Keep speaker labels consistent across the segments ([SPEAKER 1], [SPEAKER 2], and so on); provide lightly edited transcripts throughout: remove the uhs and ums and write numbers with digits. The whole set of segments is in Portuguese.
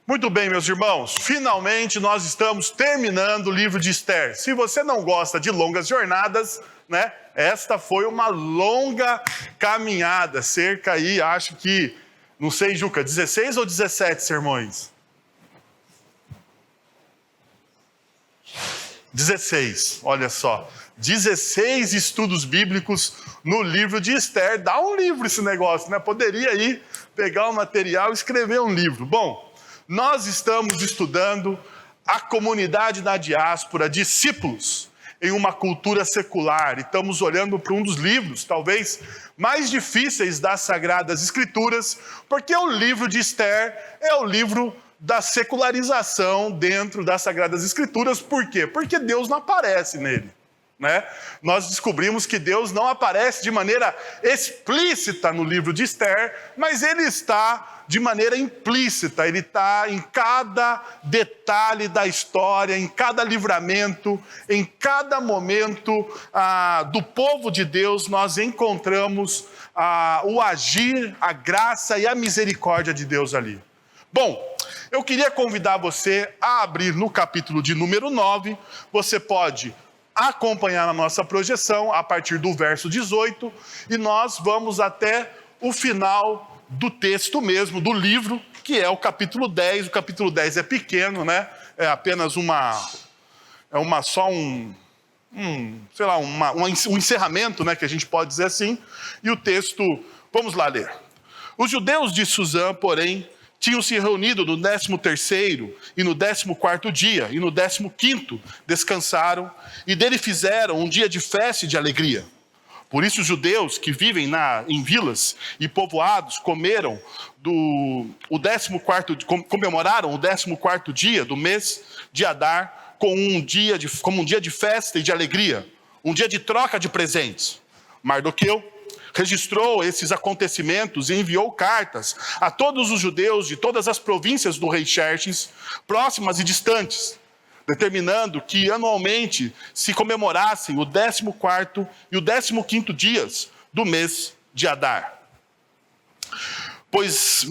[SPEAKER 1] Muito bem, meus irmãos, finalmente nós estamos terminando o livro de Esther. Se você não gosta de longas jornadas, né? Esta foi uma longa caminhada, cerca aí, acho que, não sei, Juca, 16 ou 17 sermões? 16, olha só. 16 estudos bíblicos no livro de Esther. Dá um livro esse negócio, né? Poderia aí pegar o material e escrever um livro. Bom, nós estamos estudando a comunidade da diáspora, discípulos em uma cultura secular. E estamos olhando para um dos livros, talvez, mais difíceis das Sagradas Escrituras, porque o livro de Esther é o livro da secularização dentro das Sagradas Escrituras. Por quê? Porque Deus não aparece nele. Né? Nós descobrimos que Deus não aparece de maneira explícita no livro de Esther, mas ele está de maneira implícita, ele está em cada detalhe da história, em cada livramento, em cada momento do povo de Deus, nós encontramos o agir, a graça e a misericórdia de Deus ali. Bom, eu queria convidar você a abrir no capítulo de número 9, você pode acompanhar a nossa projeção a partir do verso 18, e nós vamos até o final do texto mesmo, do livro, que é o capítulo 10. O capítulo 10 é pequeno, né? É apenas um encerramento, né, que a gente pode dizer assim. E o texto, vamos lá ler. Os judeus de Suzã, porém, tinham se reunido no 13º e no 14º dia, e no 15º descansaram, e dele fizeram um dia de festa e de alegria. Por isso os judeus que vivem em vilas e povoados comemoraram o 14º dia do mês de Adar como um dia de festa e de alegria, um dia de troca de presentes. Mardoqueu registrou esses acontecimentos e enviou cartas a todos os judeus de todas as províncias do rei Xerxes, próximas e distantes, determinando que anualmente se comemorassem o 14º e o 15º dias do mês de Adar. Pois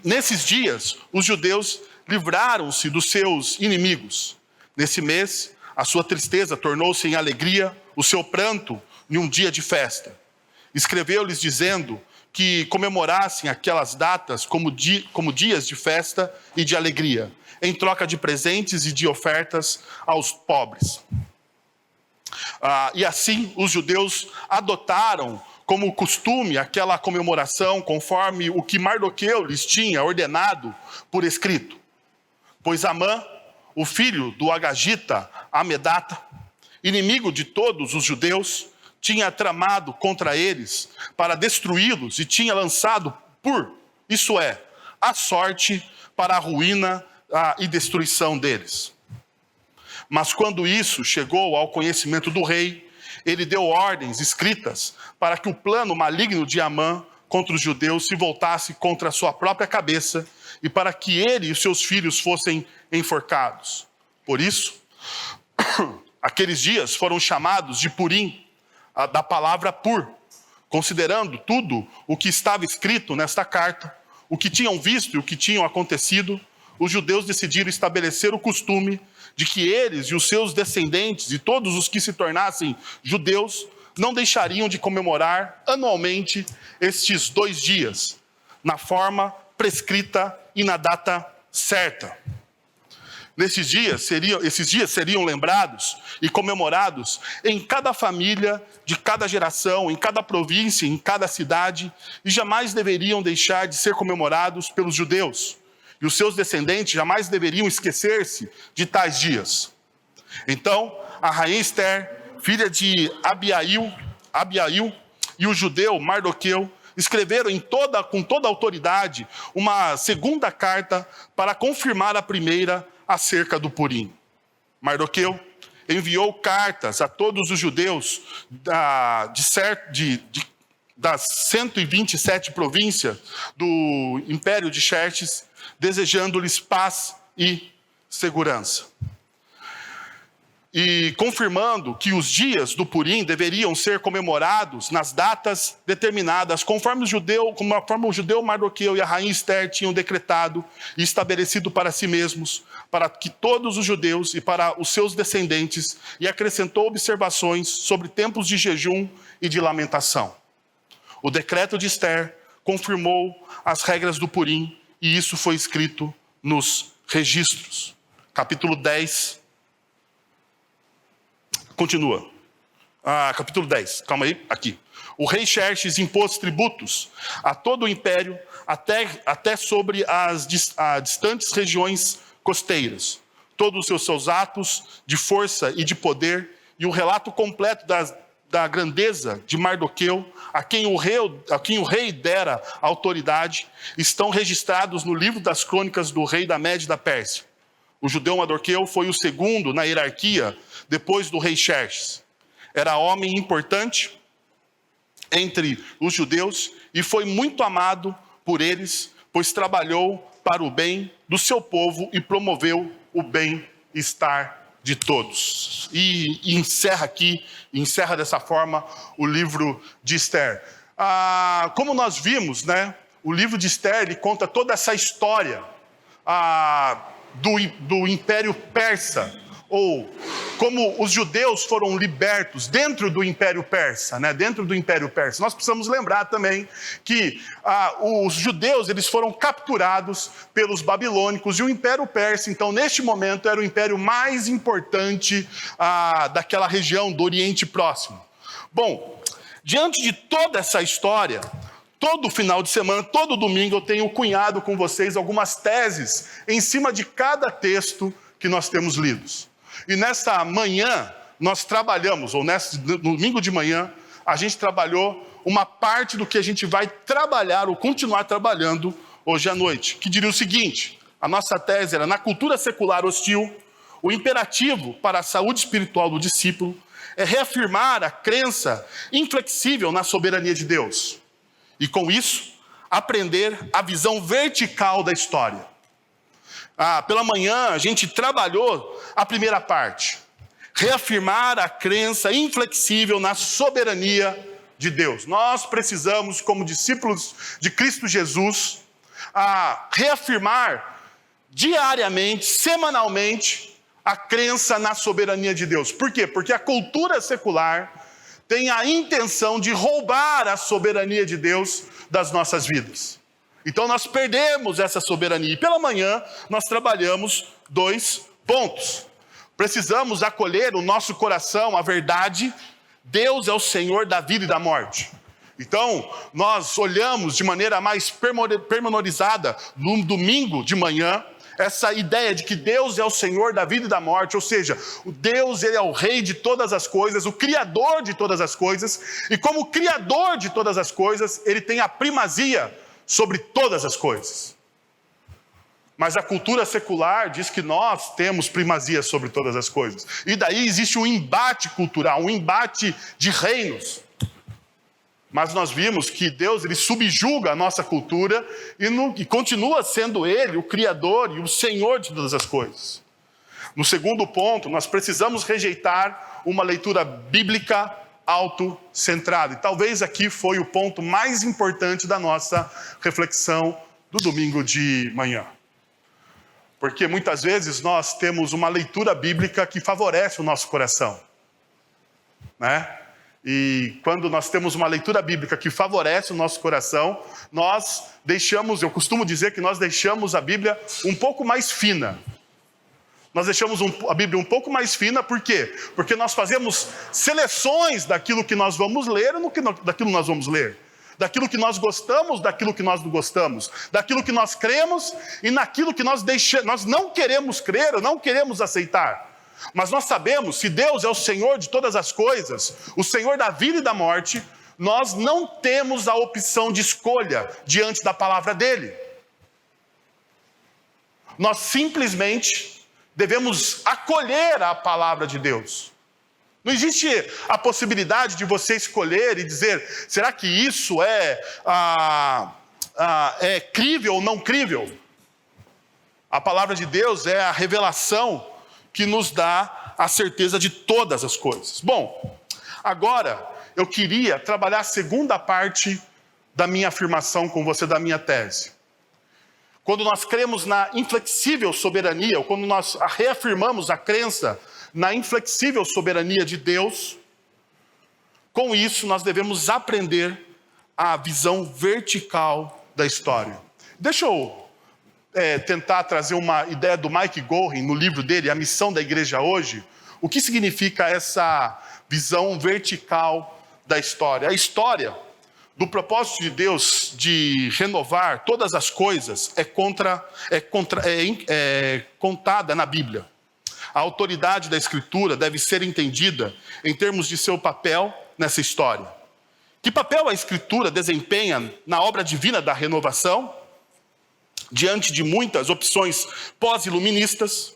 [SPEAKER 1] nesses dias os judeus livraram-se dos seus inimigos. Nesse mês, a sua tristeza tornou-se em alegria, o seu pranto em um dia de festa. Escreveu-lhes dizendo que comemorassem aquelas datas como dias de festa e de alegria, em troca de presentes e de ofertas aos pobres. E assim os judeus adotaram como costume aquela comemoração conforme o que Mardoqueu lhes tinha ordenado por escrito. Pois Amã, o filho do Agagita Amedata, inimigo de todos os judeus, tinha tramado contra eles para destruí-los e tinha lançado a sorte para a ruína e destruição deles. Mas quando isso chegou ao conhecimento do rei, ele deu ordens escritas para que o plano maligno de Amã contra os judeus se voltasse contra a sua própria cabeça e para que ele e os seus filhos fossem enforcados. Por isso, aqueles dias foram chamados de Purim, da palavra pur, considerando tudo o que estava escrito nesta carta, o que tinham visto e o que tinham acontecido, os judeus decidiram estabelecer o costume de que eles e os seus descendentes e todos os que se tornassem judeus não deixariam de comemorar anualmente estes 2 dias, na forma prescrita e na data certa. Esses dias seriam lembrados e comemorados em cada família, de cada geração, em cada província, em cada cidade, e jamais deveriam deixar de ser comemorados pelos judeus. E os seus descendentes jamais deveriam esquecer-se de tais dias. Então, a rainha Esther, filha de Abiail e o judeu Mardoqueu, escreveram com toda a autoridade uma segunda carta para confirmar a primeira acerca do Purim. Mardoqueu enviou cartas a todos os judeus das 127 províncias do Império de Xerxes, desejando-lhes paz e segurança. e confirmando que os dias do Purim deveriam ser comemorados nas datas determinadas, conforme o judeu Mardoqueu e a rainha Esther tinham decretado e estabelecido para si mesmos, para que todos os judeus e para os seus descendentes, e acrescentou observações sobre tempos de jejum e de lamentação. O decreto de Esther confirmou as regras do Purim, e isso foi escrito nos registros. Capítulo 10. Continua. Capítulo 10, calma aí, aqui. O rei Xerxes impôs tributos a todo o império, até sobre as distantes regiões costeiras. Todos os seus atos de força e de poder, e o relato completo da grandeza de Mardoqueu, a quem o rei dera autoridade, estão registrados no livro das crônicas do rei da Média e da Pérsia. O judeu Mardoqueu foi o segundo na hierarquia depois do rei Xerxes. Era homem importante entre os judeus e foi muito amado por eles, pois trabalhou para o bem do seu povo e promoveu o bem-estar de todos. E encerra dessa forma o livro de Esther. Como nós vimos, né, o livro de Esther ele conta toda essa história do Império Persa, ou como os judeus foram libertos dentro do Império Persa, né? Dentro do Império Persa. Nós precisamos lembrar também que os judeus eles foram capturados pelos babilônicos, e o Império Persa, então, neste momento, era o império mais importante daquela região do Oriente Próximo. Bom, diante de toda essa história, todo final de semana, todo domingo, eu tenho cunhado com vocês algumas teses em cima de cada texto que nós temos lidos. E nessa manhã, nós trabalhamos, ou nesse domingo de manhã, a gente trabalhou uma parte do que a gente vai trabalhar, ou continuar trabalhando hoje à noite, que diria o seguinte: a nossa tese era: na cultura secular hostil, o imperativo para a saúde espiritual do discípulo é reafirmar a crença inflexível na soberania de Deus. E com isso, aprender a visão vertical da história. Pela manhã, a gente trabalhou a primeira parte. Reafirmar a crença inflexível na soberania de Deus. Nós precisamos, como discípulos de Cristo Jesus, reafirmar diariamente, semanalmente, a crença na soberania de Deus. Por quê? Porque a cultura secular tem a intenção de roubar a soberania de Deus das nossas vidas. Então nós perdemos essa soberania. E pela manhã nós trabalhamos 2 pontos. Precisamos acolher no nosso coração a verdade: Deus é o Senhor da vida e da morte. Então nós olhamos de maneira mais pormenorizada no domingo de manhã essa ideia de que Deus é o Senhor da vida e da morte, ou seja, o Deus ele é o Rei de todas as coisas, o Criador de todas as coisas, e como Criador de todas as coisas, ele tem a primazia sobre todas as coisas. Mas a cultura secular diz que nós temos primazia sobre todas as coisas. E daí existe um embate cultural, um embate de reinos. Mas nós vimos que Deus ele subjuga a nossa cultura e continua sendo Ele o Criador e o Senhor de todas as coisas. No segundo ponto, nós precisamos rejeitar uma leitura bíblica autocentrada. E talvez aqui foi o ponto mais importante da nossa reflexão do domingo de manhã. Porque muitas vezes nós temos uma leitura bíblica que favorece o nosso coração, né? E quando nós temos uma leitura bíblica que favorece o nosso coração, nós deixamos, eu costumo dizer que nós deixamos a Bíblia um pouco mais fina. Nós deixamos a Bíblia um pouco mais fina, por quê? Porque nós fazemos seleções daquilo que nós vamos ler daquilo que nós vamos ler. Daquilo que nós gostamos, daquilo que nós não gostamos. Daquilo que nós cremos e naquilo que nós não queremos crer ou não queremos aceitar. Mas nós sabemos, se Deus é o Senhor de todas as coisas, o Senhor da vida e da morte, nós não temos a opção de escolha diante da palavra dEle. Nós simplesmente devemos acolher a palavra de Deus. Não existe a possibilidade de você escolher e dizer: será que isso é crível ou não crível? A palavra de Deus é a revelação que nos dá a certeza de todas as coisas. Bom, agora eu queria trabalhar a segunda parte da minha afirmação com você, da minha tese. Quando nós cremos na inflexível soberania, ou quando nós reafirmamos a crença na inflexível soberania de Deus, com isso nós devemos aprender a visão vertical da história. Deixa eu tentar trazer uma ideia do Mike Gorin, no livro dele, A Missão da Igreja Hoje. O que significa essa visão vertical da história? A história do propósito de Deus de renovar todas as coisas é contada na Bíblia. A autoridade da Escritura deve ser entendida em termos de seu papel nessa história. Que papel a Escritura desempenha na obra divina da renovação? Diante de muitas opções pós-iluministas,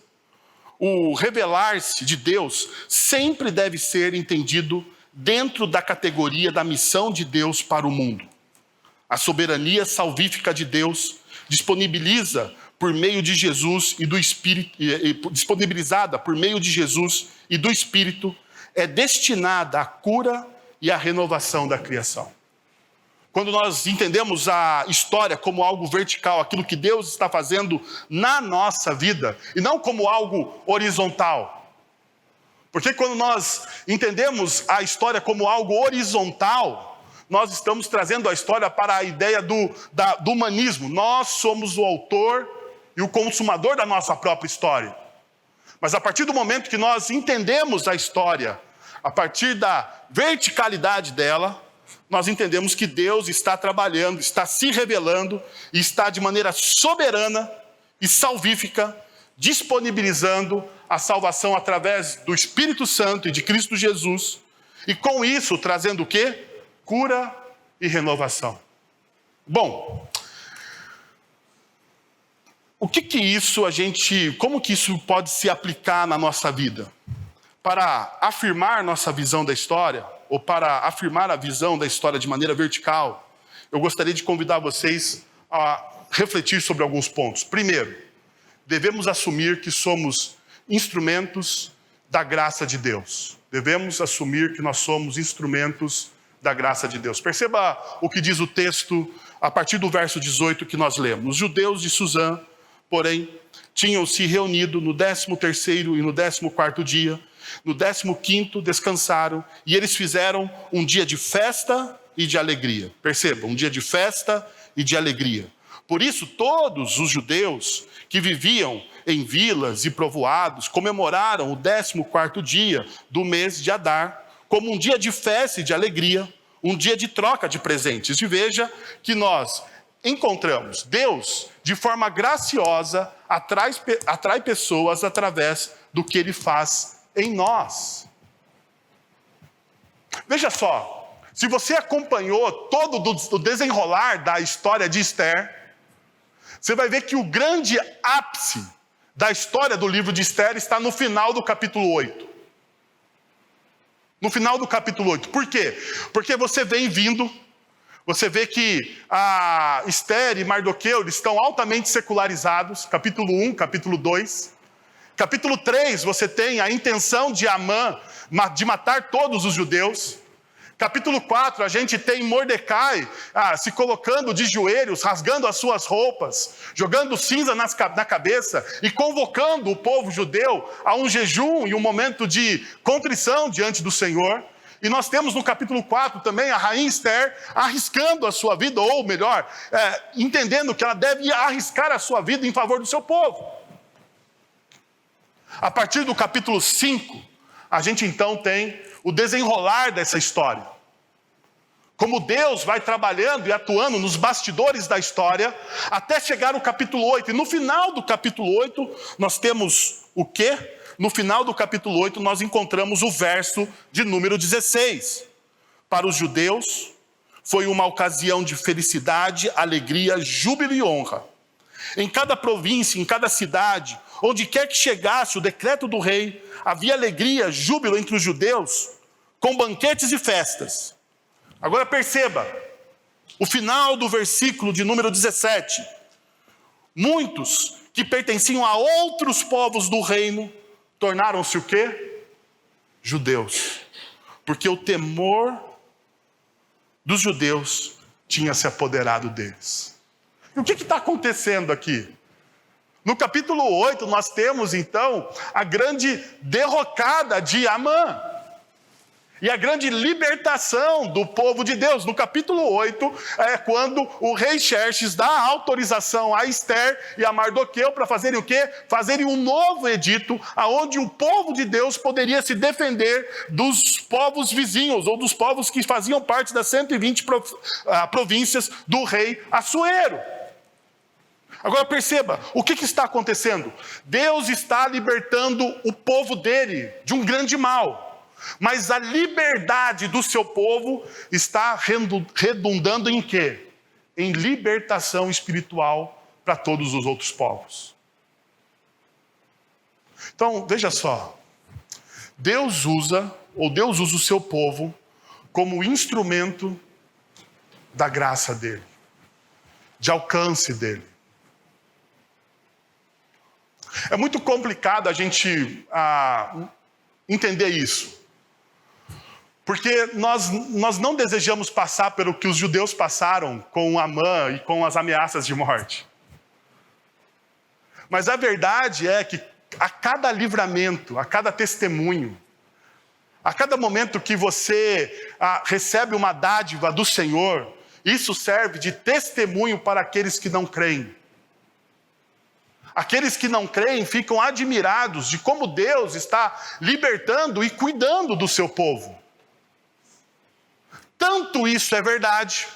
[SPEAKER 1] o revelar-se de Deus sempre deve ser entendido dentro da categoria da missão de Deus para o mundo. A soberania salvífica de Deus disponibiliza por meio de Jesus e do Espírito, disponibilizada por meio de Jesus e do Espírito, é destinada à cura e à renovação da criação. Quando nós entendemos a história como algo vertical, aquilo que Deus está fazendo na nossa vida, e não como algo horizontal. Porque quando nós entendemos a história como algo horizontal, nós estamos trazendo a história para a ideia do humanismo. Nós somos o autor e o consumador da nossa própria história. Mas a partir do momento que nós entendemos a história, a partir da verticalidade dela, nós entendemos que Deus está trabalhando, está se revelando e está de maneira soberana e salvífica disponibilizando a salvação através do Espírito Santo e de Cristo Jesus, e com isso trazendo o quê? Cura e renovação. Bom, como que isso pode se aplicar na nossa vida? Para afirmar nossa visão da história, ou para afirmar a visão da história de maneira vertical, eu gostaria de convidar vocês a refletir sobre alguns pontos. Primeiro, devemos assumir que somos instrumentos da graça de Deus. Devemos assumir que nós somos instrumentos da graça de Deus. Perceba o que diz o texto a partir do verso 18 que nós lemos. Os judeus de Suzã, porém, tinham se reunido no 13º e no 14º dia. No 15º descansaram e eles fizeram um dia de festa e de alegria. Perceba, um dia de festa e de alegria. Por isso, todos os judeus que viviam em vilas e povoados comemoraram o 14º dia do mês de Adar como um dia de festa e de alegria, um dia de troca de presentes. E veja que nós encontramos Deus, de forma graciosa, atrai pessoas através do que Ele faz em nós. Veja só, se você acompanhou todo o desenrolar da história de Esther, você vai ver que o grande ápice da história do livro de Esther está no final do capítulo 8. No final do capítulo 8. Por quê? Porque você vê que a Esther e Mardoqueu eles estão altamente secularizados, capítulo 1, capítulo 2. Capítulo 3, você tem a intenção de Amã de matar todos os judeus. Capítulo 4, a gente tem Mordecai se colocando de joelhos, rasgando as suas roupas, jogando cinza na cabeça e convocando o povo judeu a um jejum e um momento de contrição diante do Senhor. E nós temos no capítulo 4 também a rainha Esther arriscando a sua vida, ou melhor, entendendo que ela deve arriscar a sua vida em favor do seu povo. A partir do capítulo 5, a gente então tem o desenrolar dessa história. Como Deus vai trabalhando e atuando nos bastidores da história, até chegar no capítulo 8. E no final do capítulo 8, nós temos o quê? No final do capítulo 8, nós encontramos o verso de número 16. Para os judeus, foi uma ocasião de felicidade, alegria, júbilo e honra. Em cada província, em cada cidade, onde quer que chegasse o decreto do rei, havia alegria, júbilo entre os judeus, com banquetes e festas. Agora perceba, o final do versículo de número 17. Muitos que pertenciam a outros povos do reino tornaram-se o quê? Judeus. Porque o temor dos judeus tinha se apoderado deles. E o que está acontecendo aqui? No capítulo 8, nós temos, então, a grande derrocada de Amã. E a grande libertação do povo de Deus. No capítulo 8, é quando o rei Xerxes dá autorização a Ester e a Mardoqueu para fazerem o quê? Fazerem um novo edito, onde o povo de Deus poderia se defender dos povos vizinhos, ou dos povos que faziam parte das 120 províncias do rei Assuero. Agora perceba, o que está acontecendo? Deus está libertando o povo dele de um grande mal, mas a liberdade do seu povo está redundando em quê? Em libertação espiritual para todos os outros povos. Então, veja só, Deus usa o seu povo como instrumento da graça dele, de alcance dele. É muito complicado a gente entender isso. Porque nós não desejamos passar pelo que os judeus passaram com Amã e com as ameaças de morte. Mas a verdade é que a cada livramento, a cada testemunho, a cada momento que você recebe uma dádiva do Senhor, isso serve de testemunho para aqueles que não creem. Aqueles que não creem ficam admirados de como Deus está libertando e cuidando do seu povo. Tanto isso é verdade,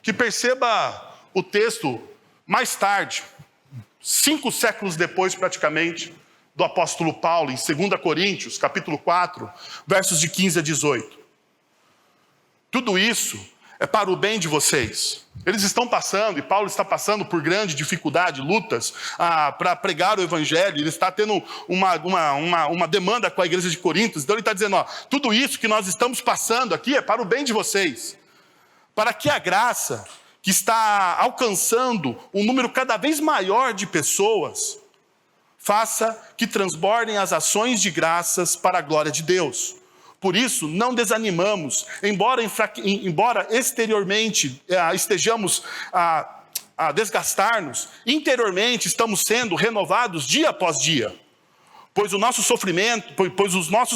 [SPEAKER 1] que perceba o texto mais tarde, 5 séculos depois praticamente, do apóstolo Paulo, em 2 Coríntios, capítulo 4, versos de 15 a 18. Tudo isso é para o bem de vocês. Eles estão passando, e Paulo está passando por grande dificuldade, lutas, para pregar o evangelho. Ele está tendo uma demanda com a igreja de Corinto. Então ele está dizendo, tudo isso que nós estamos passando aqui é para o bem de vocês. Para que a graça que está alcançando um número cada vez maior de pessoas, faça que transbordem as ações de graças para a glória de Deus. Por isso, não desanimamos, embora exteriormente estejamos a desgastar-nos, interiormente estamos sendo renovados dia após dia. Pois os nossos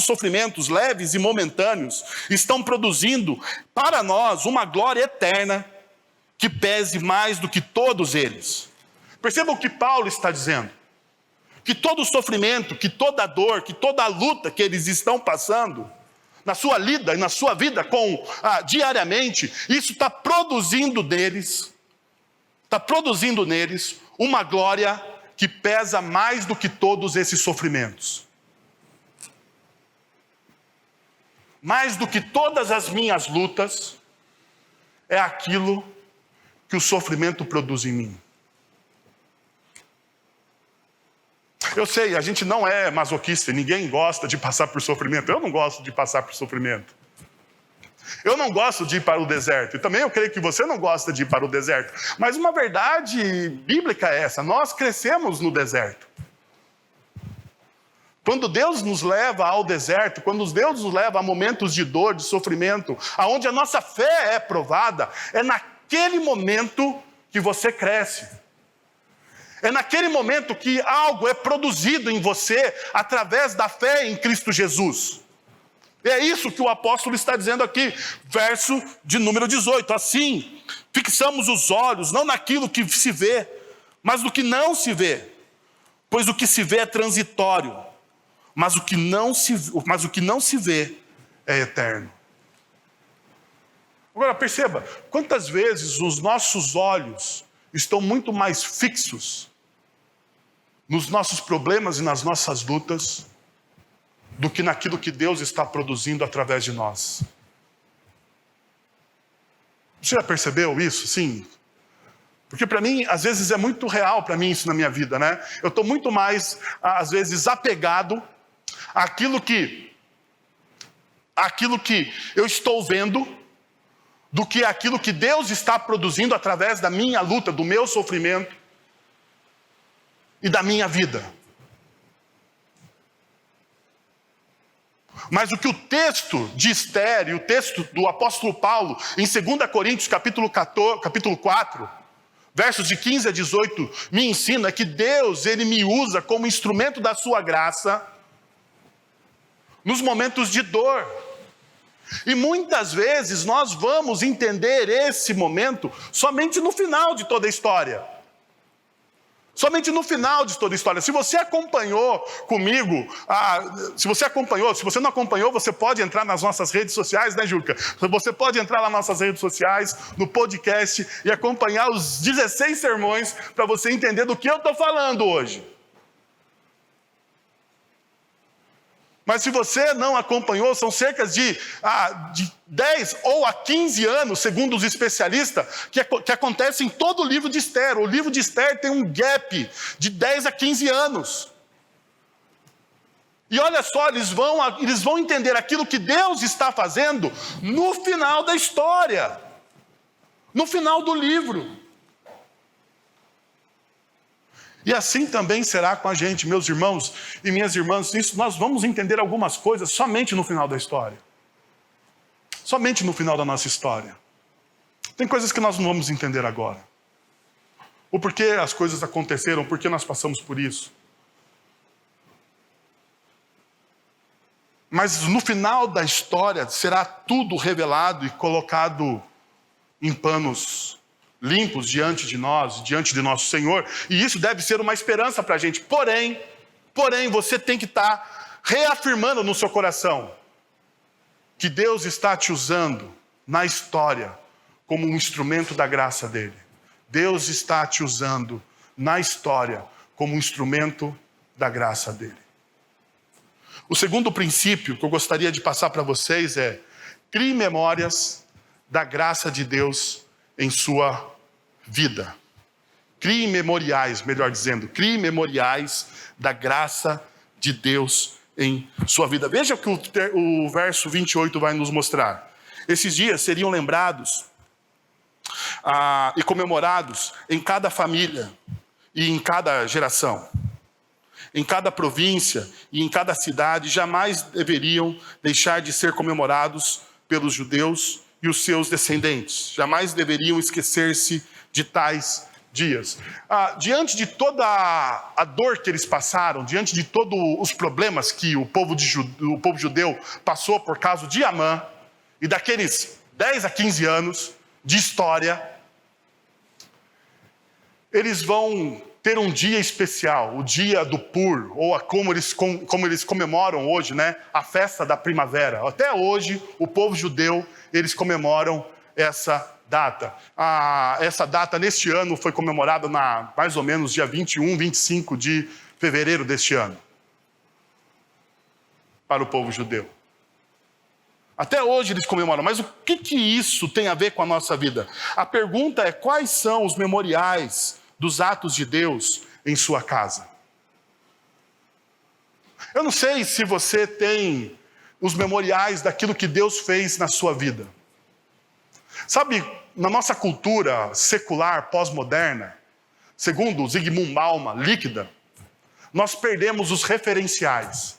[SPEAKER 1] sofrimentos leves e momentâneos estão produzindo para nós uma glória eterna que pese mais do que todos eles. Perceba o que Paulo está dizendo. Que todo sofrimento, que toda dor, que toda a luta que eles estão passando, na sua lida e na sua vida diariamente, isso está produzindo neles uma glória que pesa mais do que todos esses sofrimentos. Mais do que todas as minhas lutas, é aquilo que o sofrimento produz em mim. Eu sei, a gente não é masoquista, ninguém gosta de passar por sofrimento. Eu não gosto de passar por sofrimento. Eu não gosto de ir para o deserto. E também eu creio que você não gosta de ir para o deserto. Mas uma verdade bíblica é essa: nós crescemos no deserto. Quando Deus nos leva ao deserto, quando Deus nos leva a momentos de dor, de sofrimento, aonde a nossa fé é provada, é naquele momento que você cresce. É naquele momento que algo é produzido em você através da fé em Cristo Jesus. É isso que o apóstolo está dizendo aqui, verso de número 18. Assim, fixamos os olhos não naquilo que se vê, mas no que não se vê. Pois o que se vê é transitório, mas o que não se vê é eterno. Agora perceba, quantas vezes os nossos olhos estão muito mais fixos nos nossos problemas e nas nossas lutas do que naquilo que Deus está produzindo através de nós. Você já percebeu isso? Sim. Porque para mim, às vezes é muito real para mim isso na minha vida, né? Eu estou muito mais, às vezes, apegado àquilo que eu estou vendo do que aquilo que Deus está produzindo através da minha luta, do meu sofrimento e da minha vida. Mas o que o texto de Esther e o texto do apóstolo Paulo, em 2 Coríntios capítulo 4, versos de 15 a 18, me ensina é que Deus, Ele me usa como instrumento da sua graça nos momentos de dor. E muitas vezes nós vamos entender esse momento somente no final de toda a história. Somente no final de toda a história. Se você acompanhou comigo, se você não acompanhou, você pode entrar nas nossas redes sociais, né, Juca? Você pode entrar nas nossas redes sociais, no podcast, e acompanhar os 16 sermões para você entender do que eu estou falando hoje. Mas se você não acompanhou, são cerca de 10 ou a 15 anos, segundo os especialistas, que acontece em todo o livro de Esther. O livro de Esther tem um gap de 10 a 15 anos. E olha só, eles vão entender aquilo que Deus está fazendo no final da história. No final do livro. E assim também será com a gente, meus irmãos e minhas irmãs. Isso nós vamos entender algumas coisas somente no final da história. Somente no final da nossa história. Tem coisas que nós não vamos entender agora. O porquê as coisas aconteceram, o porquê nós passamos por isso. Mas no final da história será tudo revelado e colocado em panos limpos diante de nós, diante de nosso Senhor, e isso deve ser uma esperança para a gente. Porém, você tem que estar reafirmando no seu coração que Deus está te usando na história como um instrumento da graça dele. Deus está te usando na história como um instrumento da graça dele. O segundo princípio que eu gostaria de passar para vocês é: crie memórias da graça de Deus em sua vida. Crie memoriais, melhor dizendo, crie memoriais da graça de Deus em sua vida. Veja o que o verso 28 vai nos mostrar. Esses dias seriam lembrados e comemorados em cada família e em cada geração. Em cada província e em cada cidade, jamais deveriam deixar de ser comemorados pelos judeus e os seus descendentes. Jamais deveriam esquecer-se de tais dias. Diante de toda a dor que eles passaram, diante de todos os problemas que o povo judeu passou por causa de Amã, e daqueles 10 a 15 anos de história, eles vão ter um dia especial, o dia do Pur, ou como eles comemoram hoje, né, a festa da primavera. Até hoje, o povo judeu, eles comemoram essa data. Essa data, neste ano, foi comemorada mais ou menos dia 21, 25 de fevereiro deste ano, para o povo judeu. Até hoje eles comemoram, mas o que isso tem a ver com a nossa vida? A pergunta é: quais são os memoriais dos atos de Deus em sua casa? Eu não sei se você tem os memoriais daquilo que Deus fez na sua vida. Sabe, na nossa cultura secular, pós-moderna, segundo Zygmunt Bauman, líquida, nós perdemos os referenciais.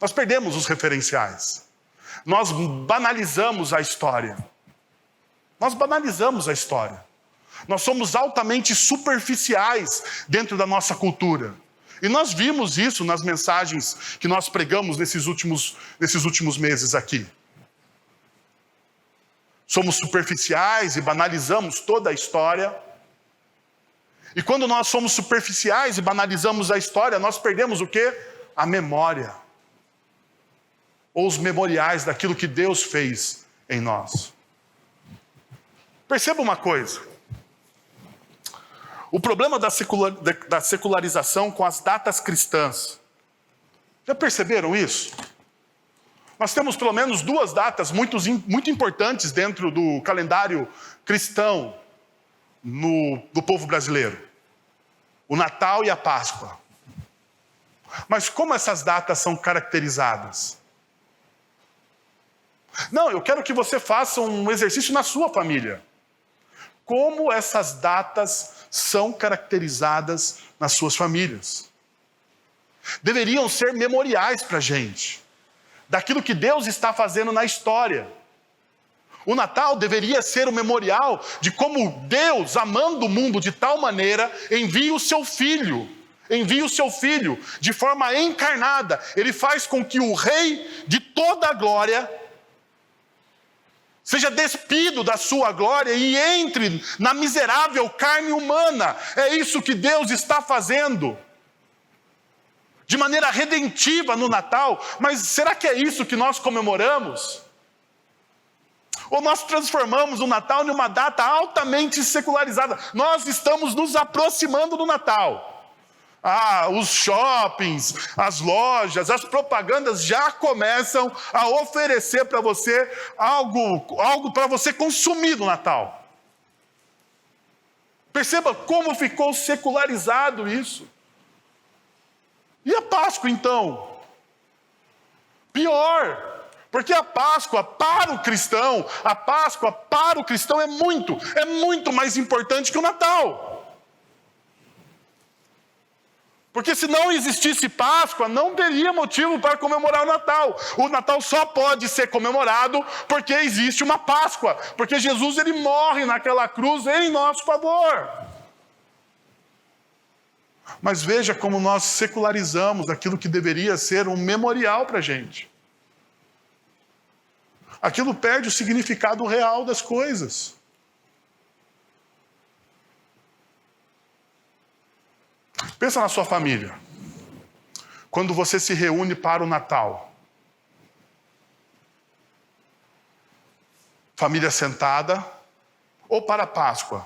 [SPEAKER 1] Nós perdemos os referenciais. Nós banalizamos a história. Nós banalizamos a história. Nós somos altamente superficiais dentro da nossa cultura. E nós vimos isso nas mensagens que nós pregamos nesses últimos meses aqui. Somos superficiais e banalizamos toda a história. E quando nós somos superficiais e banalizamos a história, nós perdemos o quê? A memória. Ou os memoriais daquilo que Deus fez em nós. Perceba uma coisa. O problema da secularização com as datas cristãs. Já perceberam isso? Nós temos pelo menos duas datas muito importantes dentro do calendário cristão do povo brasileiro. O Natal e a Páscoa. Mas como essas datas são caracterizadas? Não, eu quero que você faça um exercício na sua família. Como essas datas são caracterizadas nas suas famílias? Deveriam ser memoriais para a gente. daquilo que Deus está fazendo na história. O Natal deveria ser um memorial de como Deus, amando o mundo de tal maneira, envia o seu Filho de forma encarnada. Ele faz com que o Rei de toda a glória seja despido da sua glória e entre na miserável carne humana. É isso que Deus está fazendo de maneira redentiva no Natal. Mas será que é isso que nós comemoramos? Ou nós transformamos o Natal em uma data altamente secularizada? Nós estamos nos aproximando do Natal. Os shoppings, as lojas, as propagandas já começam a oferecer para você algo para você consumir no Natal. Perceba como ficou secularizado isso. E a Páscoa, então? Pior. Porque a Páscoa para o cristão é muito mais importante que o Natal. Porque se não existisse Páscoa, não teria motivo para comemorar o Natal. O Natal só pode ser comemorado porque existe uma Páscoa. Porque Jesus ele morre naquela cruz em nosso favor. Mas veja como nós secularizamos aquilo que deveria ser um memorial para a gente. Aquilo perde o significado real das coisas. Pensa na sua família. Quando você se reúne para o Natal. Família sentada ou para a Páscoa.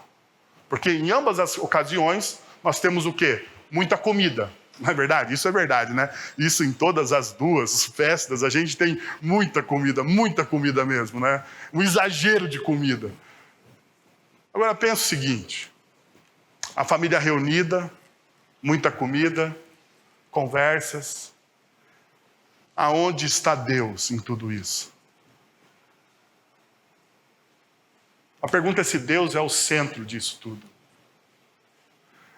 [SPEAKER 1] Porque em ambas as ocasiões nós temos o quê? Muita comida. Não é verdade? Isso é verdade, né? Isso em todas as duas festas, a gente tem muita comida mesmo, né? Um exagero de comida. Agora pensa o seguinte, a família reunida, muita comida, conversas. Aonde está Deus em tudo isso? A pergunta é se Deus é o centro disso tudo.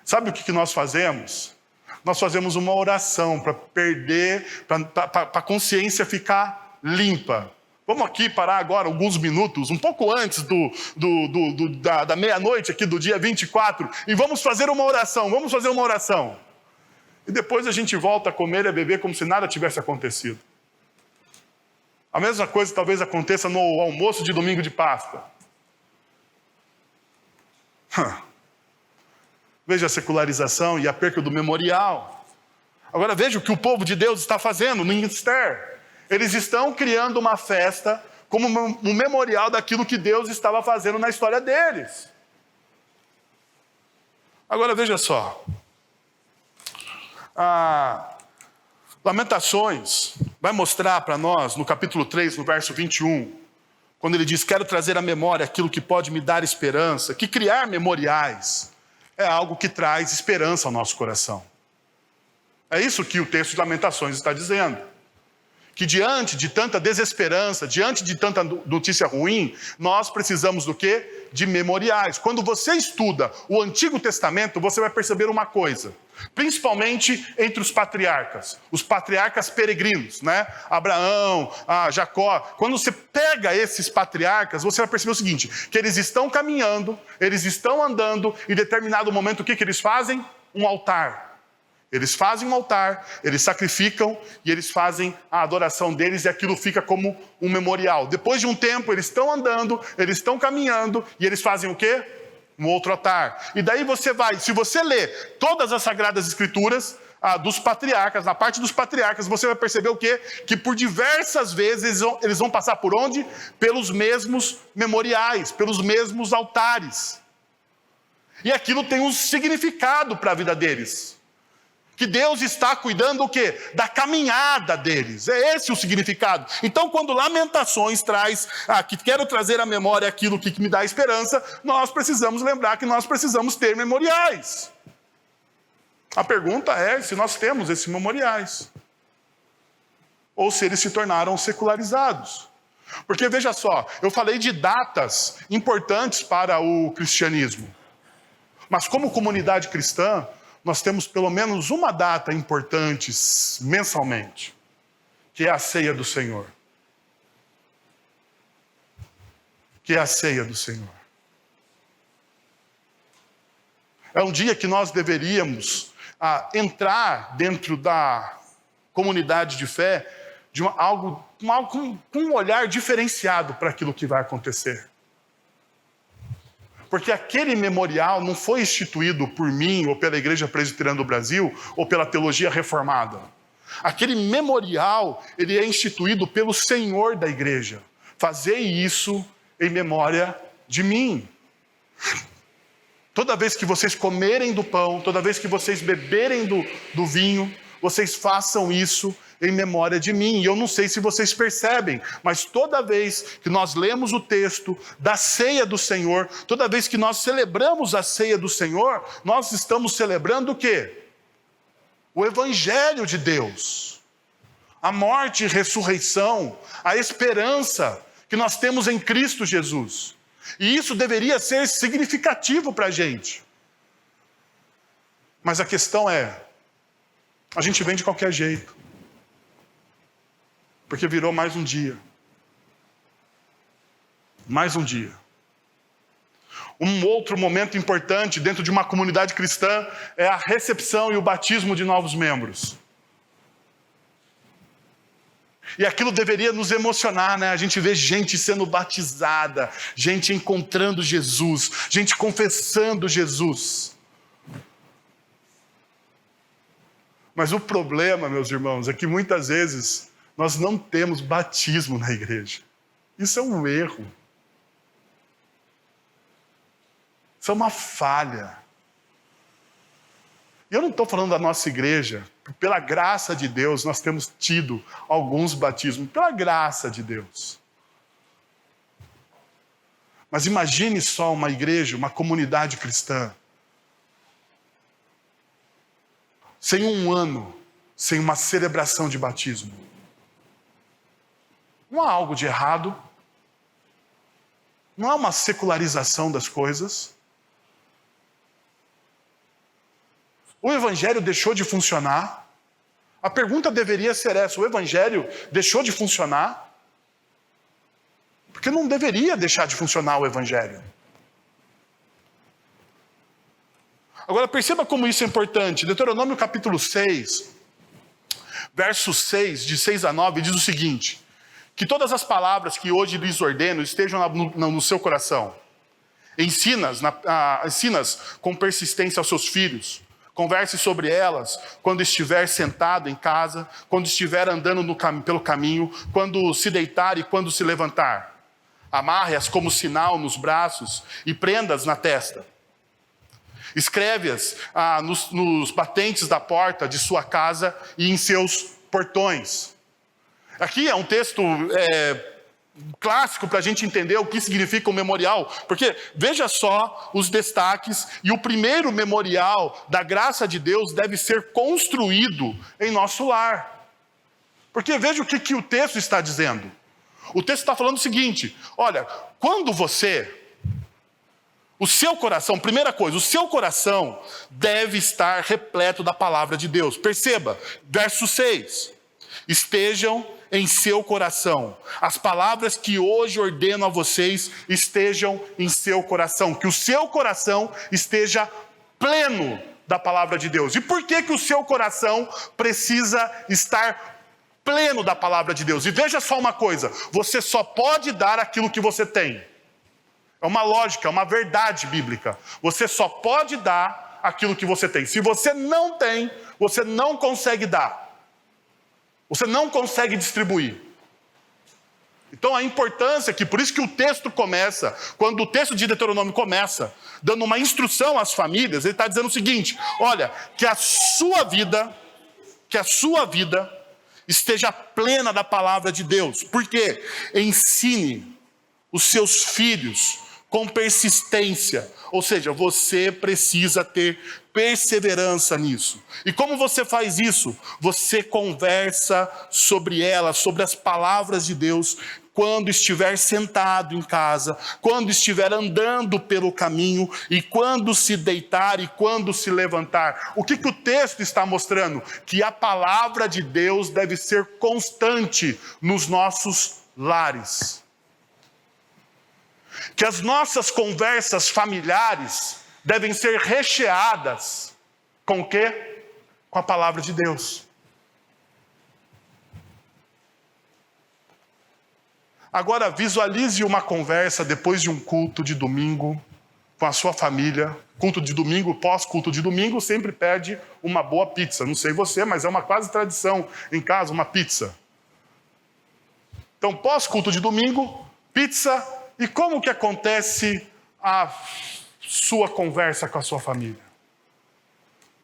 [SPEAKER 1] Sabe o que nós fazemos? Nós fazemos uma oração para para a consciência ficar limpa. Vamos aqui parar agora alguns minutos, um pouco antes da meia-noite aqui do dia 24, e vamos fazer uma oração. E depois a gente volta a comer e a beber como se nada tivesse acontecido. A mesma coisa talvez aconteça no almoço de domingo de Páscoa. Veja a secularização e a perca do memorial. Agora veja o que o povo de Deus está fazendo no Esther. Eles estão criando uma festa como um memorial daquilo que Deus estava fazendo na história deles. Agora veja só. Lamentações vai mostrar para nós, no capítulo 3, no verso 21, quando ele diz, quero trazer à memória aquilo que pode me dar esperança, que criar memoriais é algo que traz esperança ao nosso coração. É isso que o texto de Lamentações está dizendo. Que diante de tanta desesperança, diante de tanta notícia ruim, nós precisamos do quê? De memoriais. Quando você estuda o Antigo Testamento, você vai perceber uma coisa. Principalmente entre os patriarcas peregrinos, né? Abraão, Jacó. Quando você pega esses patriarcas, você vai perceber o seguinte, que eles estão caminhando, eles estão andando, e em determinado momento o que eles fazem? Um altar. Eles fazem um altar, eles sacrificam e eles fazem a adoração deles e aquilo fica como um memorial. Depois de um tempo, eles estão andando, eles estão caminhando e eles fazem o quê? Um outro altar. E daí você vai, se você ler todas as Sagradas Escrituras dos patriarcas, na parte dos patriarcas, você vai perceber o quê? Que por diversas vezes eles vão passar por onde? Pelos mesmos memoriais, pelos mesmos altares. E aquilo tem um significado para a vida deles. Que Deus está cuidando o quê? Da caminhada deles. É esse o significado. Então, quando Lamentações traz, que quero trazer à memória aquilo que me dá esperança, nós precisamos lembrar que nós precisamos ter memoriais. A pergunta é se nós temos esses memoriais. Ou se eles se tornaram secularizados. Porque, veja só, eu falei de datas importantes para o cristianismo. Mas como comunidade cristã, nós temos pelo menos uma data importante mensalmente, que é a ceia do Senhor. Que é a ceia do Senhor. É um dia que nós deveríamos entrar dentro da comunidade de fé de algo com um olhar diferenciado para aquilo que vai acontecer. Porque aquele memorial não foi instituído por mim, ou pela Igreja Presbiteriana do Brasil, ou pela teologia reformada. Aquele memorial, ele é instituído pelo Senhor da igreja. Fazei isso em memória de mim. Toda vez que vocês comerem do pão, toda vez que vocês beberem do vinho, vocês façam isso em memória de mim. E eu não sei se vocês percebem, mas toda vez que nós lemos o texto da ceia do Senhor, toda vez que nós celebramos a ceia do Senhor, nós estamos celebrando o quê? O Evangelho de Deus. A morte e ressurreição, a esperança que nós temos em Cristo Jesus. E isso deveria ser significativo para a gente. Mas a questão é, a gente vem de qualquer jeito. Porque virou mais um dia. Mais um dia. Um outro momento importante dentro de uma comunidade cristã é a recepção e o batismo de novos membros. E aquilo deveria nos emocionar, né? A gente vê gente sendo batizada, gente encontrando Jesus, gente confessando Jesus. Mas o problema, meus irmãos, é que muitas vezes nós não temos batismo na igreja. Isso é um erro. Isso é uma falha. E eu não estou falando da nossa igreja. Pela graça de Deus, nós temos tido alguns batismos. Pela graça de Deus. Mas imagine só uma igreja, uma comunidade cristã, sem um ano, sem uma celebração de batismo. Não há algo de errado. Não há uma secularização das coisas. O Evangelho deixou de funcionar? A pergunta deveria ser essa: o Evangelho deixou de funcionar? Porque não deveria deixar de funcionar o Evangelho. Agora perceba como isso é importante. Deuteronômio capítulo 6, verso 6, de 6 a 9, diz o seguinte: que todas as palavras que hoje lhes ordeno estejam no seu coração. Ensina-as com persistência aos seus filhos. Converse sobre elas quando estiver sentado em casa, quando estiver andando pelo caminho, quando se deitar e quando se levantar. Amarre-as como sinal nos braços e prenda-as na testa. Escreve-as nos batentes da porta de sua casa e em seus portões. Aqui é um texto clássico para a gente entender o que significa o memorial, porque veja só os destaques, e o primeiro memorial da graça de Deus deve ser construído em nosso lar. Porque veja o que o texto está dizendo. O texto está falando o seguinte: olha, quando o seu coração, primeira coisa, o seu coração deve estar repleto da palavra de Deus. Perceba, verso 6. Estejam em seu coração. As palavras que hoje ordeno a vocês estejam em seu coração. Que o seu coração esteja pleno da palavra de Deus. E por que o seu coração precisa estar pleno da palavra de Deus? E veja só uma coisa: você só pode dar aquilo que você tem. É uma lógica, é uma verdade bíblica. Você só pode dar aquilo que você tem. Se você não tem, você não consegue dar. Você não consegue distribuir. Então a importância que, por isso que o texto começa, quando o texto de Deuteronômio começa, dando uma instrução às famílias, ele está dizendo o seguinte: olha, que a sua vida esteja plena da palavra de Deus. Por quê? Ensine os seus filhos com persistência. Ou seja, você precisa ter perseverança nisso. E como você faz isso? Você conversa sobre ela, sobre as palavras de Deus, quando estiver sentado em casa, quando estiver andando pelo caminho, e quando se deitar e quando se levantar. O que o texto está mostrando? Que a palavra de Deus deve ser constante nos nossos lares. Que as nossas conversas familiares devem ser recheadas com o quê? Com a palavra de Deus. Agora visualize uma conversa depois de um culto de domingo com a sua família. Culto de domingo, pós-culto de domingo, sempre pede uma boa pizza. Não sei você, mas é uma quase tradição em casa, uma pizza. Então, pós-culto de domingo, pizza. E como que acontece a sua conversa com a sua família?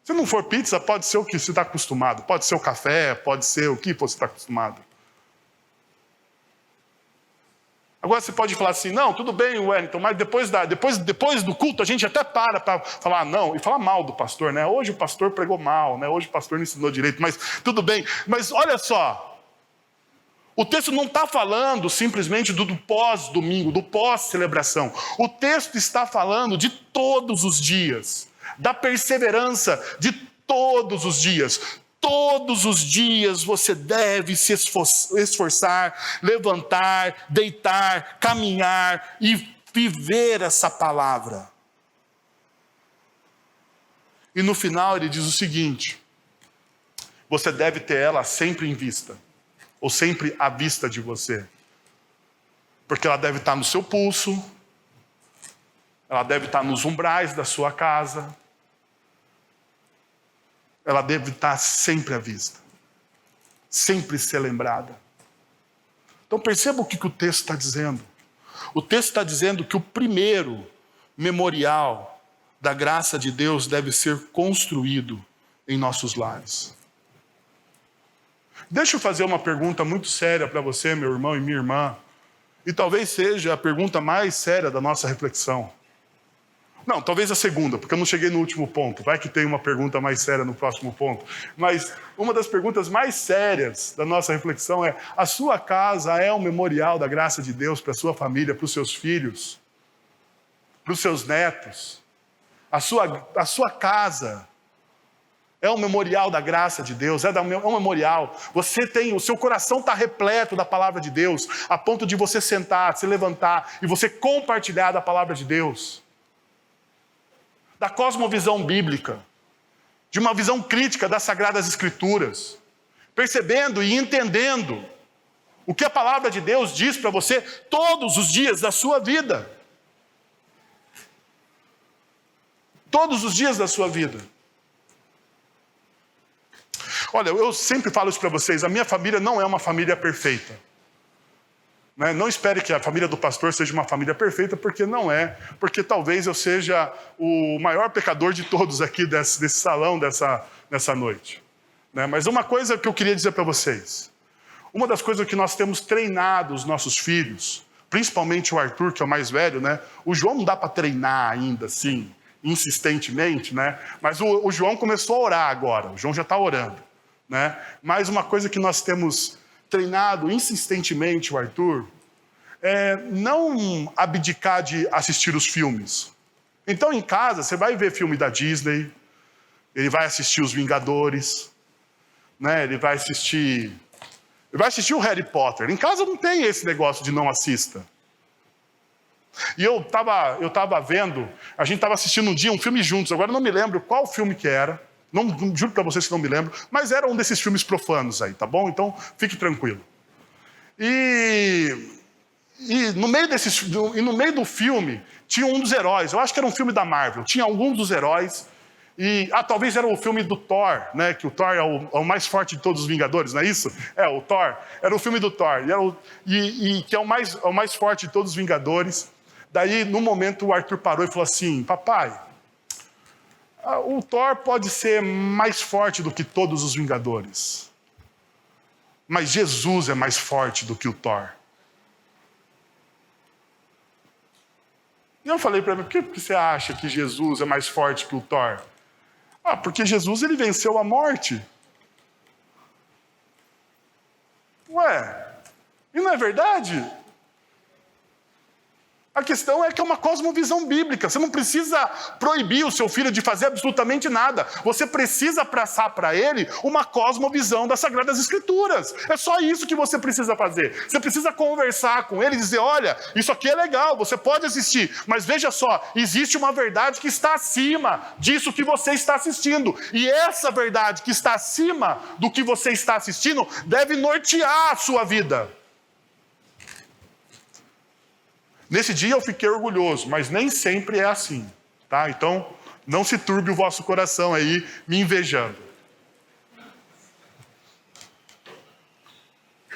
[SPEAKER 1] Se não for pizza, pode ser o que você está acostumado. Pode ser o café, pode ser o que você está acostumado. Agora você pode falar assim, não, tudo bem, Wellington, mas depois do culto a gente até para falar não, e falar mal do pastor, né? Hoje o pastor pregou mal, né? Hoje o pastor não ensinou direito, mas tudo bem. Mas olha só, o texto não está falando simplesmente do pós-domingo, do pós-celebração. O texto está falando de todos os dias, da perseverança de todos os dias. Todos os dias você deve se esforçar, levantar, deitar, caminhar e viver essa palavra. E no final ele diz o seguinte: você deve ter ela sempre em vista, ou sempre à vista de você. Porque ela deve estar no seu pulso, ela deve estar nos umbrais da sua casa, ela deve estar sempre à vista, sempre ser lembrada. Então perceba o que o texto está dizendo. O texto está dizendo que o primeiro memorial da graça de Deus deve ser construído em nossos lares. Deixa eu fazer uma pergunta muito séria para você, meu irmão e minha irmã, e talvez seja a pergunta mais séria da nossa reflexão. Não, talvez a segunda, porque eu não cheguei no último ponto. Vai que tem uma pergunta mais séria no próximo ponto. Mas uma das perguntas mais sérias da nossa reflexão é: a sua casa é um memorial da graça de Deus para a sua família, para os seus filhos, para os seus netos? A sua casa é um memorial da graça de Deus, é um memorial. O seu coração está repleto da palavra de Deus, a ponto de você sentar, se levantar e você compartilhar da palavra de Deus. Da cosmovisão bíblica, de uma visão crítica das Sagradas Escrituras, percebendo e entendendo o que a palavra de Deus diz para você todos os dias da sua vida. Todos os dias da sua vida. Olha, eu sempre falo isso para vocês, a minha família não é uma família perfeita. Não espere que a família do pastor seja uma família perfeita, porque não é. Porque talvez eu seja o maior pecador de todos aqui desse salão, nessa noite. Mas uma coisa que eu queria dizer para vocês. Uma das coisas que nós temos treinado os nossos filhos, principalmente o Arthur, que é o mais velho, o João não dá para treinar ainda assim, insistentemente, mas o João começou a orar agora, o João já está orando. Mas uma coisa que nós temos treinado insistentemente o Arthur é não abdicar de assistir os filmes. Então em casa você vai ver filme da Disney, ele vai assistir Os Vingadores, ele vai assistir o Harry Potter. Em casa não tem esse negócio de não assista. E eu tava vendo, a gente estava assistindo um dia um filme juntos, agora eu não me lembro qual filme que era, não juro para vocês que não me lembro, mas era um desses filmes profanos aí, tá bom? Então fique tranquilo. E no meio do filme tinha um dos heróis, eu acho que era um filme da Marvel, tinha alguns dos heróis, talvez era o filme do Thor, que o Thor é o mais forte de todos os Vingadores, não é isso? O Thor, era o filme do Thor, que é o mais forte de todos os Vingadores. Daí, no momento, o Arthur parou e falou assim: papai, o Thor pode ser mais forte do que todos os Vingadores, mas Jesus é mais forte do que o Thor. E eu falei para ele: por que você acha que Jesus é mais forte que o Thor? Porque Jesus ele venceu a morte. Ué, e não é verdade? A questão é que é uma cosmovisão bíblica. Você não precisa proibir o seu filho de fazer absolutamente nada. Você precisa passar para ele uma cosmovisão das Sagradas Escrituras. É só isso que você precisa fazer. Você precisa conversar com ele e dizer, olha, isso aqui é legal, você pode assistir. Mas veja só, existe uma verdade que está acima disso que você está assistindo. E essa verdade que está acima do que você está assistindo deve nortear a sua vida. Nesse dia eu fiquei orgulhoso, mas nem sempre é assim, tá? Então, não se turbe o vosso coração aí, me invejando.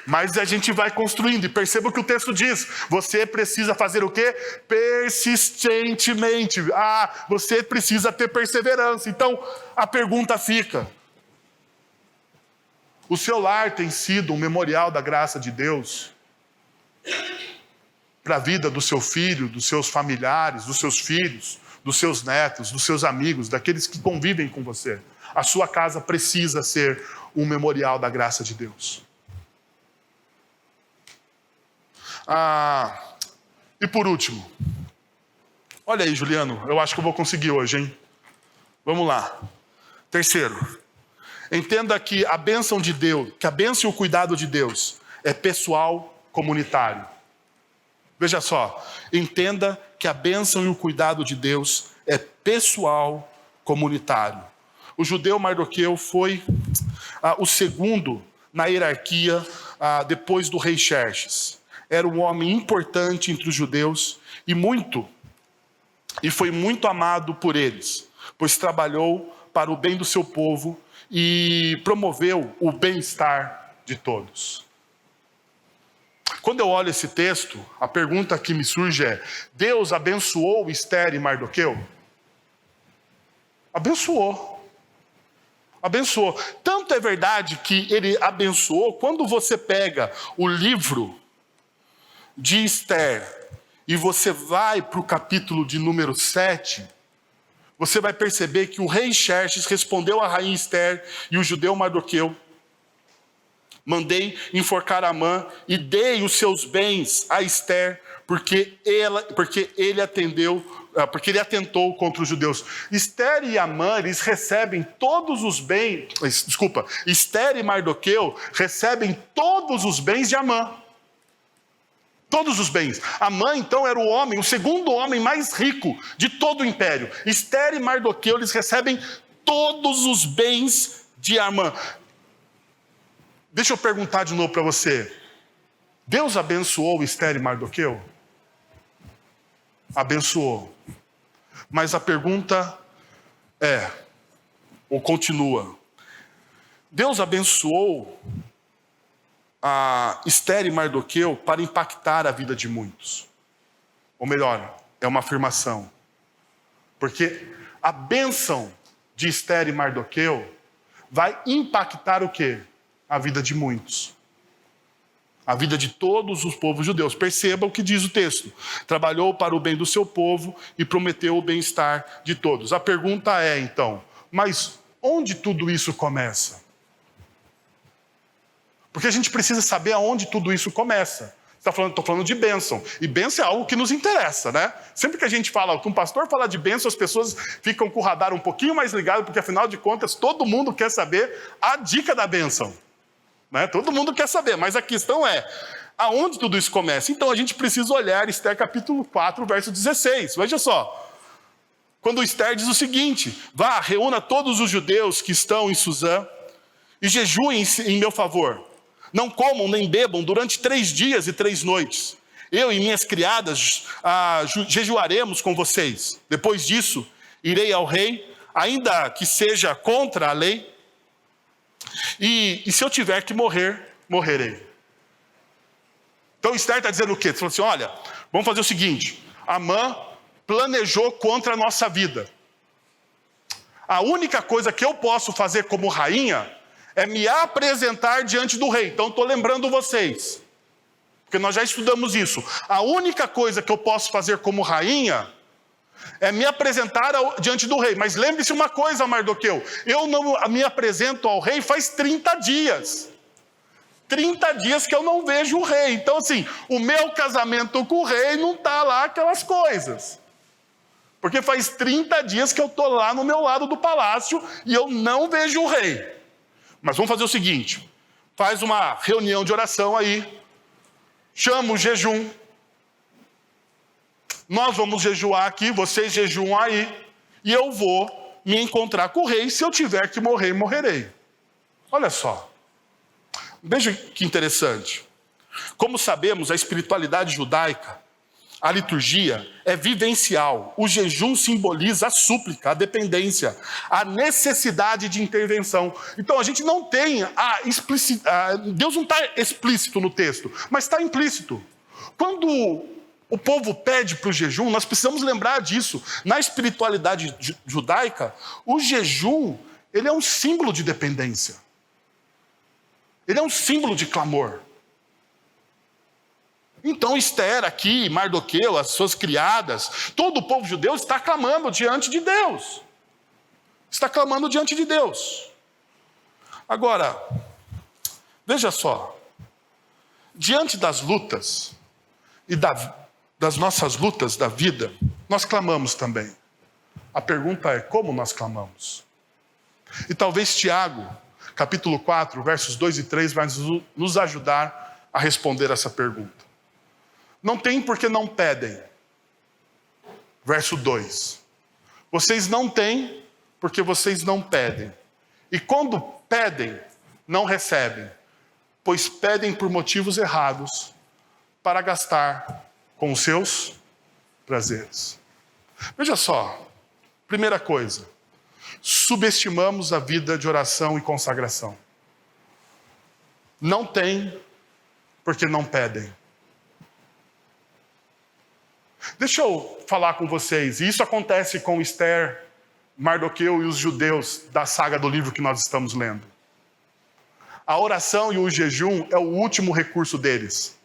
[SPEAKER 1] Mas a gente vai construindo, e perceba o que o texto diz. Você precisa fazer o quê? Persistentemente. Você precisa ter perseverança. Então, a pergunta fica. O seu lar tem sido um memorial da graça de Deus? Para a vida do seu filho, dos seus familiares, dos seus filhos, dos seus netos, dos seus amigos, daqueles que convivem com você. A sua casa precisa ser um memorial da graça de Deus. E por último, olha aí, Juliano, eu acho que eu vou conseguir hoje, hein? Vamos lá. Terceiro, entenda que a bênção de Deus, que a bênção e o cuidado de Deus é pessoal, comunitário. Veja só, entenda que a bênção e o cuidado de Deus é pessoal, comunitário. O judeu Mardoqueu foi o segundo na hierarquia depois do rei Xerxes. Era um homem importante entre os judeus e foi muito amado por eles, pois trabalhou para o bem do seu povo e promoveu o bem-estar de todos. Quando eu olho esse texto, a pergunta que me surge é: Deus abençoou Ester e Mardoqueu? Abençoou. Abençoou. Tanto é verdade que ele abençoou, quando você pega o livro de Ester e você vai para o capítulo de número 7, você vai perceber que o rei Xerxes respondeu à rainha Ester e o judeu Mardoqueu: mandei enforcar Amã e dei os seus bens a Ester, porque ele atentou contra os judeus. Ester e Amã, eles recebem todos os bens, Ester e Mardoqueu recebem todos os bens de Amã. Todos os bens. Amã, então, era o segundo homem mais rico de todo o império. Ester e Mardoqueu, eles recebem todos os bens de Amã. Deixa eu perguntar de novo para você. Deus abençoou Ester e Mardoqueu? Abençoou. Mas a pergunta continua. Deus abençoou a Ester e Mardoqueu para impactar a vida de muitos. Ou melhor, é uma afirmação. Porque a bênção de Ester e Mardoqueu vai impactar o quê? A vida de muitos. A vida de todos os povos judeus. Perceba o que diz o texto. Trabalhou para o bem do seu povo e prometeu o bem-estar de todos. A pergunta é, então, mas onde tudo isso começa? Porque a gente precisa saber aonde tudo isso começa. Estou falando de bênção. E bênção é algo que nos interessa, né? Sempre que a gente fala, que um pastor fala de bênção, as pessoas ficam com o radar um pouquinho mais ligado, porque afinal de contas, todo mundo quer saber a dica da bênção. Né? Todo mundo quer saber, mas a questão é, aonde tudo isso começa? Então a gente precisa olhar Ester capítulo 4, verso 16. Veja só. Quando Ester diz o seguinte: vá, reúna todos os judeus que estão em Suzã e jejuem em meu favor. Não comam nem bebam durante 3 dias e 3 noites. Eu e minhas criadas jejuaremos com vocês. Depois disso, irei ao rei, ainda que seja contra a lei. E se eu tiver que morrer, morrerei. Então Ester está dizendo o quê? Ele falou assim, olha, vamos fazer o seguinte. Amã planejou contra a nossa vida. A única coisa que eu posso fazer como rainha é me apresentar diante do rei. Então estou lembrando vocês, porque nós já estudamos isso. A única coisa que eu posso fazer como rainha é me apresentar diante do rei. Mas lembre-se uma coisa, Mardoqueu, eu não me apresento ao rei faz 30 dias. 30 dias que eu não vejo o rei. Então, assim, o meu casamento com o rei não está lá aquelas coisas. Porque faz 30 dias que eu estou lá no meu lado do palácio e eu não vejo o rei. Mas vamos fazer o seguinte, faz uma reunião de oração aí, chama o jejum, nós vamos jejuar aqui, vocês jejuam aí, e eu vou me encontrar com o rei, se eu tiver que morrer, morrerei. Olha só, veja que interessante. Como sabemos, a espiritualidade judaica, a liturgia é vivencial. O jejum simboliza a súplica, a dependência, a necessidade de intervenção. Então a gente não tem Deus não está explícito no texto, mas está implícito. Quando o povo pede para o jejum, nós precisamos lembrar disso. Na espiritualidade judaica, o jejum, ele é um símbolo de dependência. Ele é um símbolo de clamor. Então Esther aqui, Mardoqueu, as suas criadas, todo o povo judeu está clamando diante de Deus. Está clamando diante de Deus. Agora, veja só, diante das lutas e das nossas lutas da vida, nós clamamos também. A pergunta é, como nós clamamos? E talvez Tiago, capítulo 4, versos 2 e 3, vai nos ajudar a responder essa pergunta. Não tem porque não pedem. Verso 2. Vocês não têm porque vocês não pedem. E quando pedem, não recebem, pois pedem por motivos errados para gastar com os seus prazeres. Veja só, primeira coisa, subestimamos a vida de oração e consagração. Não tem porque não pedem. Deixa eu falar com vocês, e isso acontece com Esther, Mardoqueu e os judeus da saga do livro que nós estamos lendo. A oração e o jejum é o último recurso deles.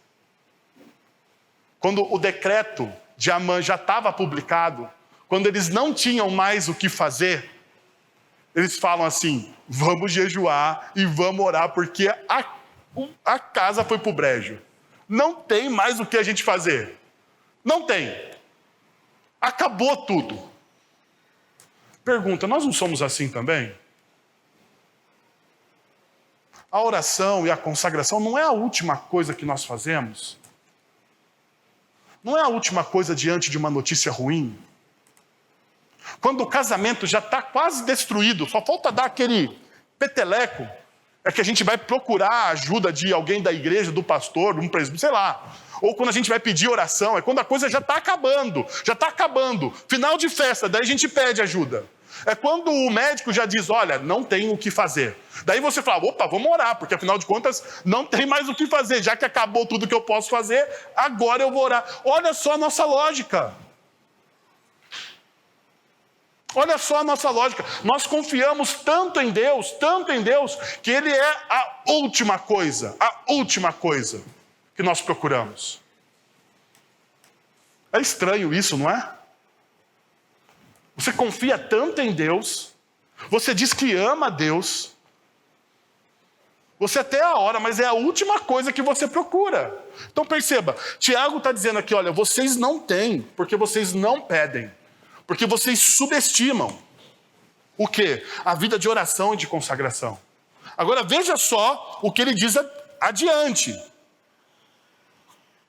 [SPEAKER 1] Quando o decreto de Amã já estava publicado, quando eles não tinham mais o que fazer, eles falam assim, vamos jejuar e vamos orar, porque a casa foi pro brejo. Não tem mais o que a gente fazer. Não tem. Acabou tudo. Pergunta, nós não somos assim também? A oração e a consagração não é a última coisa que nós fazemos? Não é a última coisa diante de uma notícia ruim? Quando o casamento já está quase destruído, só falta dar aquele peteleco, é que a gente vai procurar a ajuda de alguém da igreja, do pastor, de um presbítero, sei lá. Ou quando a gente vai pedir oração, é quando a coisa já está acabando. Final de festa, daí a gente pede ajuda. É quando o médico já diz, olha, não tem o que fazer. Daí você fala, opa, vamos orar, porque afinal de contas não tem mais o que fazer. Já que acabou tudo que eu posso fazer, agora eu vou orar. Olha só a nossa lógica. Olha só a nossa lógica. Nós confiamos tanto em Deus, que Ele é a última coisa que nós procuramos. É estranho isso, não é? Você confia tanto em Deus, você diz que ama a Deus, você até a hora, mas é a última coisa que você procura. Então perceba, Tiago está dizendo aqui, olha, vocês não têm, porque vocês não pedem. Porque vocês subestimam o quê? A vida de oração e de consagração. Agora veja só o que ele diz adiante.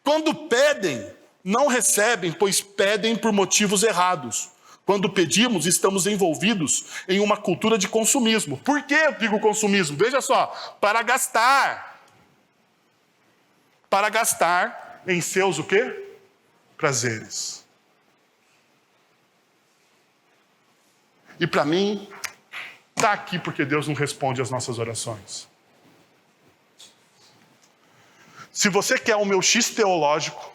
[SPEAKER 1] Quando pedem, não recebem, pois pedem por motivos errados. Quando pedimos, estamos envolvidos em uma cultura de consumismo. Por que eu digo consumismo? Veja só, para gastar. Para gastar em seus o quê? Prazeres. E para mim, está aqui porque Deus não responde às nossas orações. Se você quer o meu X teológico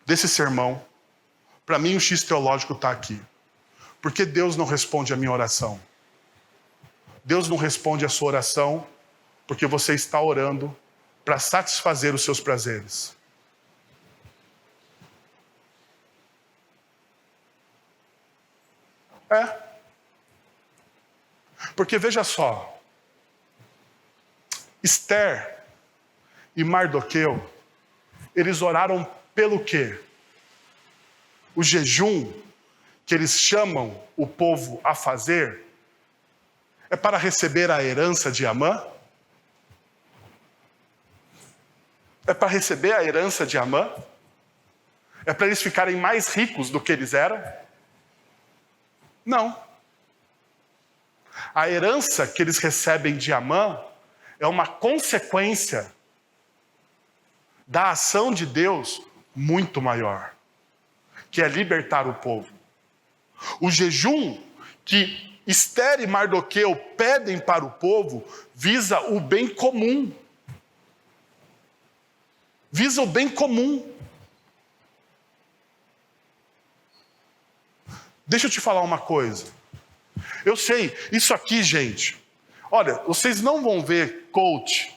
[SPEAKER 1] desse sermão, para mim o X teológico está aqui. Porque Deus não responde a minha oração. Deus não responde a sua oração porque você está orando para satisfazer os seus prazeres. Porque veja só, Esther, e Mardoqueu, eles oraram pelo quê? O jejum que eles chamam o povo a fazer é para receber a herança de Amã? É para receber a herança de Amã? É para eles ficarem mais ricos do que eles eram? Não. A herança que eles recebem de Amã é uma consequência da ação de Deus muito maior, que é libertar o povo. O jejum que Ester e Mardoqueu pedem para o povo visa o bem comum. Visa o bem comum. Deixa eu te falar uma coisa. Eu sei, isso aqui, gente, olha, vocês não vão ver coach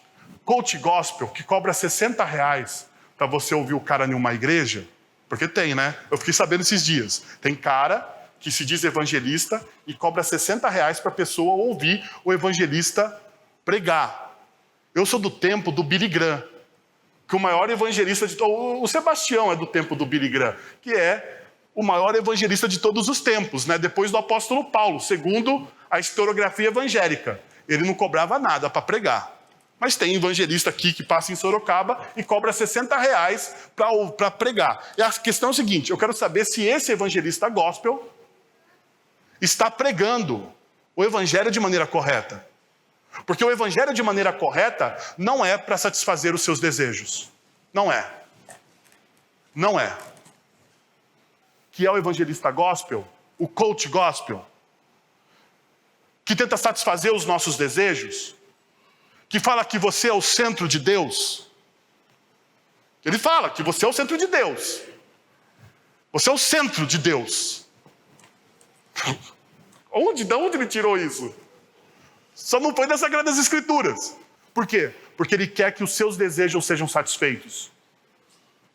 [SPEAKER 1] gospel, que cobra R$60 para você ouvir o cara em uma igreja, porque tem, né? Eu fiquei sabendo esses dias. Tem cara que se diz evangelista e cobra R$60 para a pessoa ouvir o evangelista pregar. Eu sou do tempo do Billy Graham, que o maior evangelista de o Sebastião é do tempo do Billy Graham, que é o maior evangelista de todos os tempos, né? Depois do apóstolo Paulo, segundo a historiografia evangélica. Ele não cobrava nada para pregar. Mas tem evangelista aqui que passa em Sorocaba e cobra R$60 para pregar. E a questão é o seguinte, eu quero saber se esse evangelista gospel está pregando o evangelho de maneira correta. Porque o evangelho de maneira correta não é para satisfazer os seus desejos. Não é. Não é. Que é o evangelista gospel, o coach gospel, que tenta satisfazer os nossos desejos, que fala que você é o centro de Deus. Ele fala que você é o centro de Deus. Você é o centro de Deus. De onde ele tirou isso? Só não foi das Sagradas Escrituras. Por quê? Porque ele quer que os seus desejos sejam satisfeitos.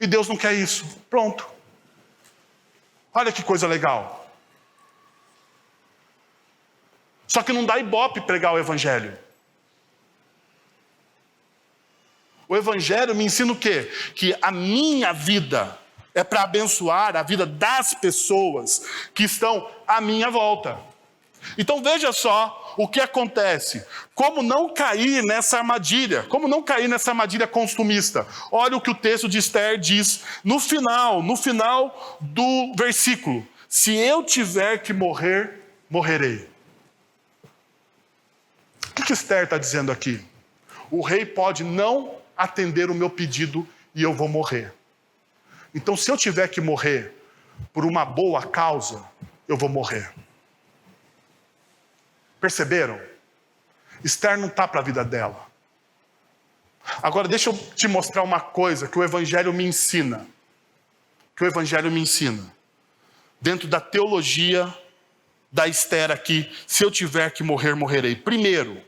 [SPEAKER 1] E Deus não quer isso. Pronto. Olha que coisa legal. Só que não dá ibope pregar o evangelho. O evangelho me ensina o quê? Que a minha vida é para abençoar a vida das pessoas que estão à minha volta. Então veja só o que acontece. Como não cair nessa armadilha? Como não cair nessa armadilha consumista? Olha o que o texto de Ester diz no final do versículo. Se eu tiver que morrer, morrerei. O que Ester está dizendo aqui? O rei pode não atender o meu pedido e eu vou morrer. Então, se eu tiver que morrer por uma boa causa, eu vou morrer. Perceberam? Ester não está para a vida dela. Agora, deixa eu te mostrar uma coisa que o Evangelho me ensina. Dentro da teologia da Ester aqui, se eu tiver que morrer, morrerei. Primeiro,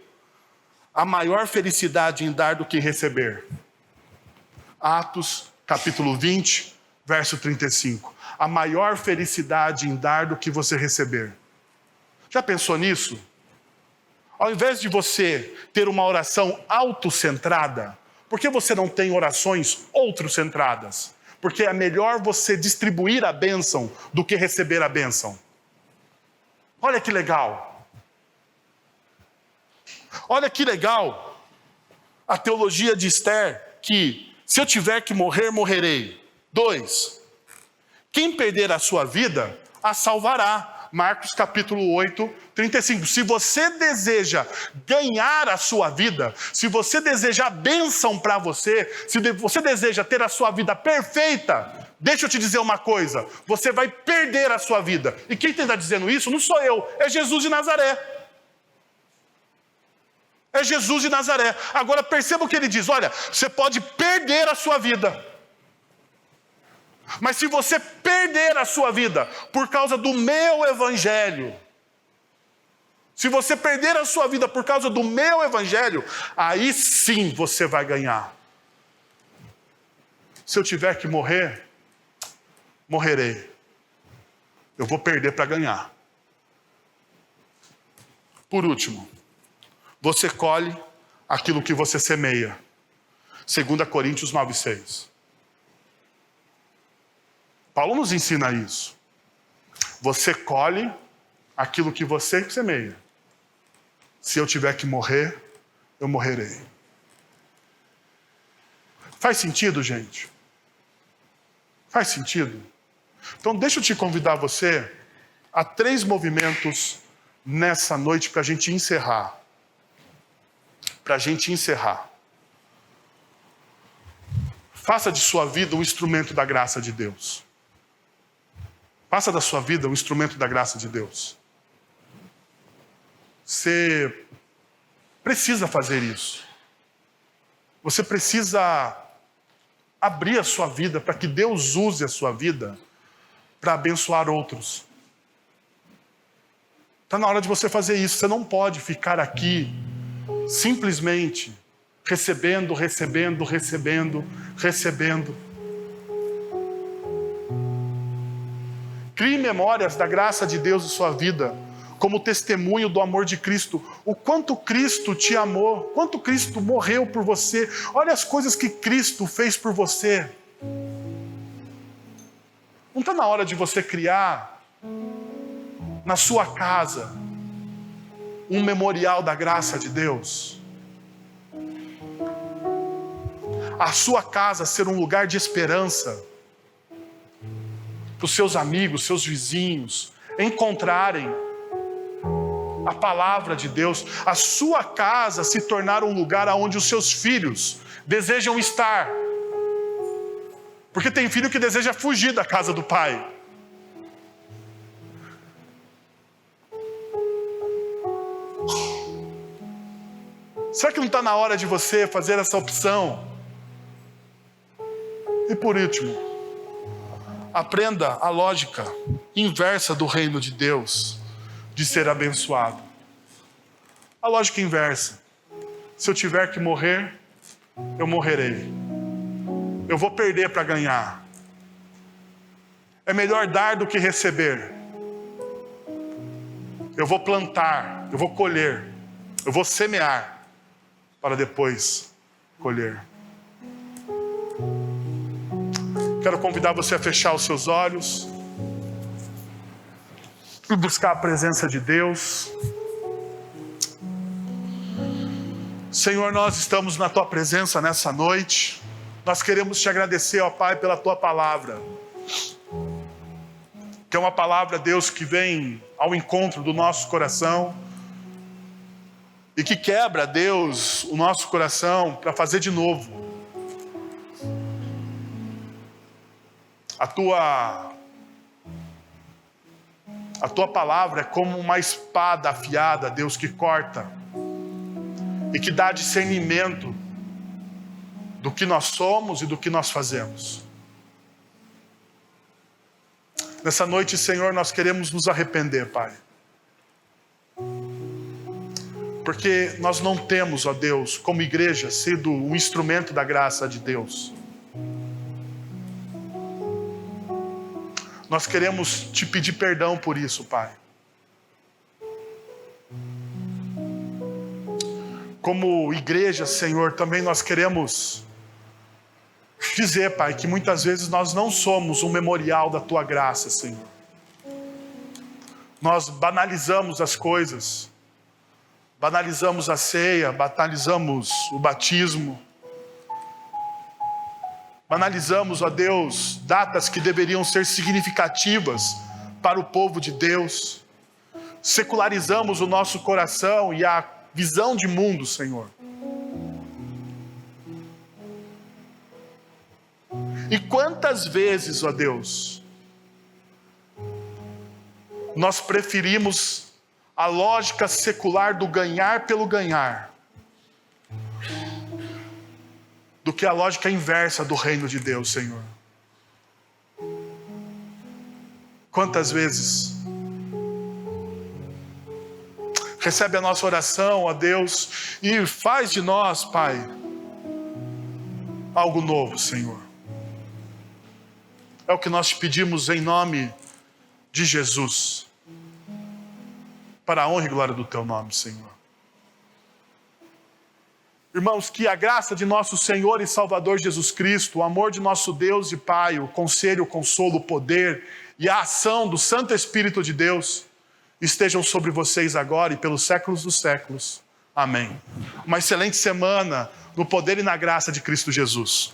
[SPEAKER 1] a maior felicidade em dar do que receber. Atos, capítulo 20, verso 35. A maior felicidade em dar do que você receber. Já pensou nisso? Ao invés de você ter uma oração autocentrada, por que você não tem orações outrocentradas? Porque é melhor você distribuir a bênção do que receber a bênção. Olha que legal. Olha que legal a teologia de Ester, que se eu tiver que morrer, morrerei. 2. Quem perder a sua vida, a salvará. Marcos capítulo 8, 35. Se você deseja ganhar a sua vida, se você deseja a bênção para você, se você deseja ter a sua vida perfeita, deixa eu te dizer uma coisa, você vai perder a sua vida. E quem está dizendo isso não sou eu, é Jesus de Nazaré. É Jesus de Nazaré. Agora perceba o que ele diz, olha, você pode perder a sua vida. Mas se você perder a sua vida por causa do meu evangelho, se você perder a sua vida por causa do meu evangelho, aí sim você vai ganhar. Se eu tiver que morrer, morrerei. Eu vou perder para ganhar. Por último, você colhe aquilo que você semeia. 2 Coríntios 9:6. Paulo nos ensina isso. Você colhe aquilo que você semeia. Se eu tiver que morrer, eu morrerei. Faz sentido, gente? Faz sentido? Então deixa eu te convidar você a 3 movimentos nessa noite para a gente encerrar. Para a gente encerrar. Faça de sua vida um instrumento da graça de Deus. Faça da sua vida um instrumento da graça de Deus. Você precisa fazer isso. Você precisa abrir a sua vida para que Deus use a sua vida para abençoar outros. Está na hora de você fazer isso. Você não pode ficar aqui simplesmente recebendo. Crie memórias da graça de Deus em sua vida, como testemunho do amor de Cristo. O quanto Cristo te amou, quanto Cristo morreu por você. Olha as coisas que Cristo fez por você. Não está na hora de você criar na sua casa um memorial da graça de Deus? A sua casa ser um lugar de esperança para os seus amigos, seus vizinhos encontrarem a palavra de Deus. A sua casa se tornar um lugar onde os seus filhos desejam estar. Porque tem filho que deseja fugir da casa do pai. Será que não está na hora de você fazer essa opção? E por último, aprenda a lógica inversa do reino de Deus, de ser abençoado. A lógica inversa. Se eu tiver que morrer, eu morrerei. Eu vou perder para ganhar. É melhor dar do que receber. Eu vou plantar, eu vou colher, eu vou semear, para depois colher. Quero convidar você a fechar os seus olhos e buscar a presença de Deus. Senhor, nós estamos na Tua presença nessa noite. Nós queremos Te agradecer, ó Pai, pela Tua palavra. Que é uma palavra, Deus, que vem ao encontro do nosso coração e que quebra, Deus, o nosso coração para fazer de novo. A tua palavra é como uma espada afiada, Deus, que corta e que dá discernimento do que nós somos e do que nós fazemos. Nessa noite, Senhor, nós queremos nos arrepender, Pai. Porque nós não temos, ó Deus, como igreja, sido um instrumento da graça de Deus. Nós queremos Te pedir perdão por isso, Pai. Como igreja, Senhor, também nós queremos dizer, Pai, que muitas vezes nós não somos um memorial da Tua graça, Senhor. Nós banalizamos as coisas, banalizamos a ceia, banalizamos o batismo, banalizamos, ó Deus, datas que deveriam ser significativas para o povo de Deus. Secularizamos o nosso coração e a visão de mundo, Senhor. E quantas vezes, ó Deus, nós preferimos a lógica secular do ganhar pelo ganhar do que a lógica inversa do reino de Deus, Senhor. Quantas vezes? Recebe a nossa oração, ó Deus, e faz de nós, Pai, algo novo, Senhor. É o que nós te pedimos em nome de Jesus, para a honra e glória do Teu nome, Senhor. Irmãos, que a graça de nosso Senhor e Salvador Jesus Cristo, o amor de nosso Deus e Pai, o conselho, o consolo, o poder e a ação do Santo Espírito de Deus estejam sobre vocês agora e pelos séculos dos séculos. Amém. Uma excelente semana no poder e na graça de Cristo Jesus.